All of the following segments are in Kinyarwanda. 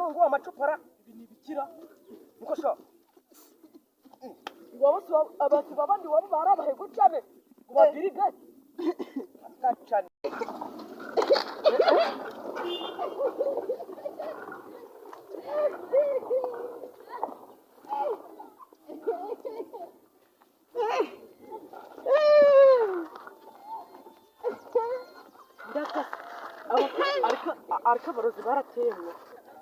mungu w'amacupara ibi ni bikira niko sha wabose abantu babandi wabo barabahego cyane ngo babirige akacane ariko barozi barateye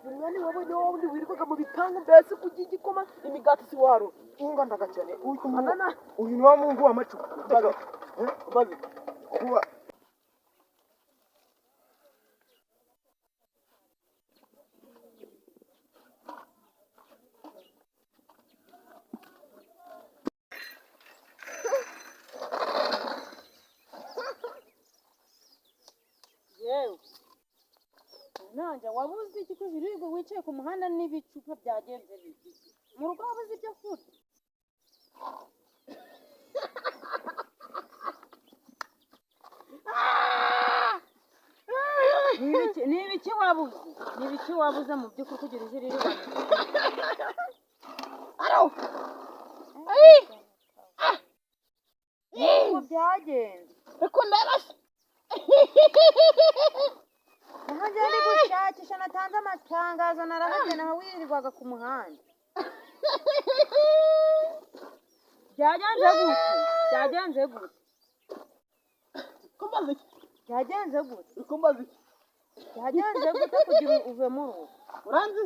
umwani wabonye wundi wirirwaga mu bipangu mbese kugira igikoma imigati si waro ingo ndagacane uyu ni wa mungu w'amacupa bazi kuba nanje wabuze iki ko birigo wicaye ku muhanda n'ibicupa byagenze biki mu rugo wabuze ibyo kurya Nibiki wabuze mu by'ukuri kugira ijiri ribana byagenze reko ndarashe Nahanje ndi gushakisha natanze amatangazo narahageze naho wirirwaga ku muhanda Byagenze gute kumbaze Byagenze gute kugira uve mu rugo uranzi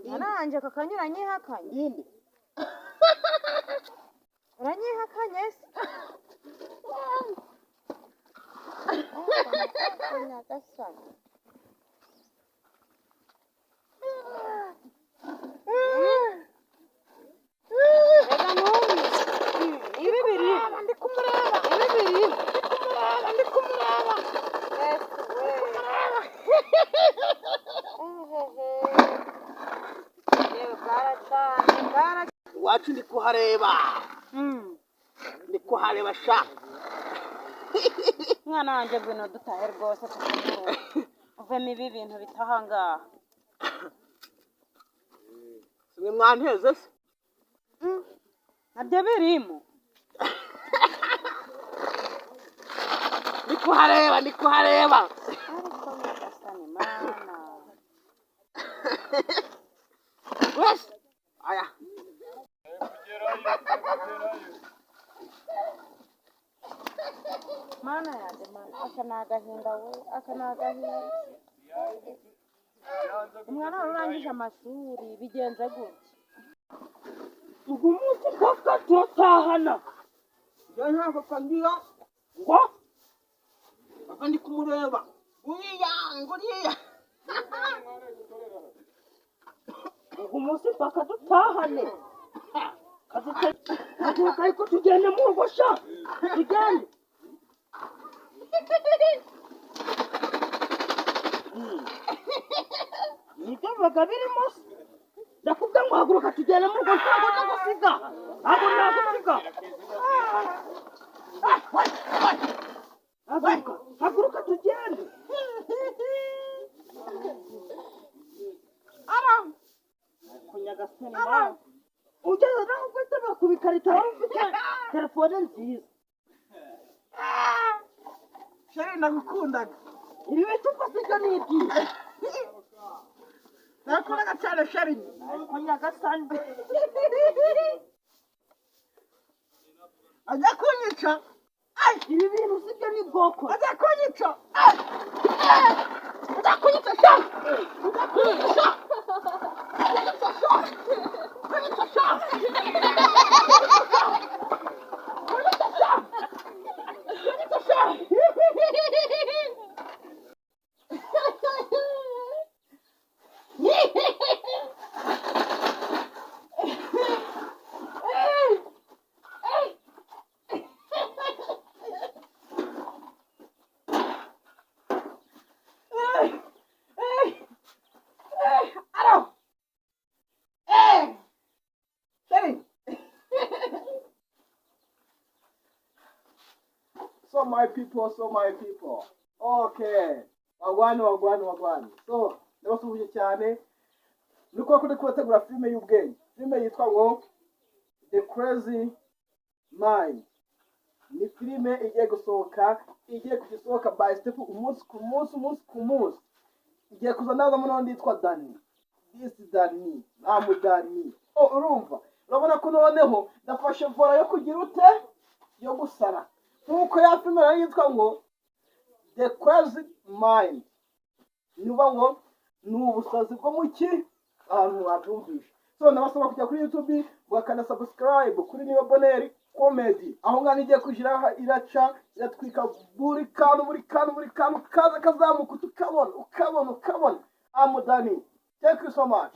Naranje kakanyura nyihakanye yindi uranyihakanye se wacu ndi kuhareba sha mwana wanje ngwino dutahe rwose uvemo ibi bintu bitahangaha simwe mwanteze se nabyo birimo ndi kuhareba ariko nyagasani mana wese aya mana yanjye mana aka ni agahinda umwana urangije amashuri bigenze gutya ugu munsi kaka turatahana njye ntabwo kandiya ngo aka ndi kumureba nguriya ugu munsi kaka dutahane ariko tugende mu rugo sha tugende nibyo bibaga birimo ndakubwira ngo haguruka tugende mu rugo ntabwo nagusiga haguruka tugende kunyagasani nawe ugeze naho ufite bakubikarita waba ufite telefone nziza sheri ndagukundaga ibi bicupa sibyo ni ibyiza nakoraga cyane sheri kunyagasani ajya kunyica ibi bintu sibyo ni bwoko ajya kunyica So my people. Okay. wagwane. So ndabasuhuje cyane nuko kuri kubategura filime y'ubwenge. Filime yitwa ngo The Crazy Mind. Ni filime igiye kugisohoka by step umunsi ku munsi. Igiye kuzanaza mu n'undi yitwa Dani. Dani. Urumva? Urabona ko noneho ndafashe vora yo kugira ute yo gusara. Nkuko ya filime yitwa ngo The Crazy Mind. Niba ngo ni ubusazi bwo muki ahantu wabyumvisha. So nabasaba kujya kuri YouTube bakana subscribe kuri Niyo Bonheur Comedy. Aho ngana igiye kujira iraca iratwika buri kantu kaza kazamuka ukabona. Amudani. Thank you so much.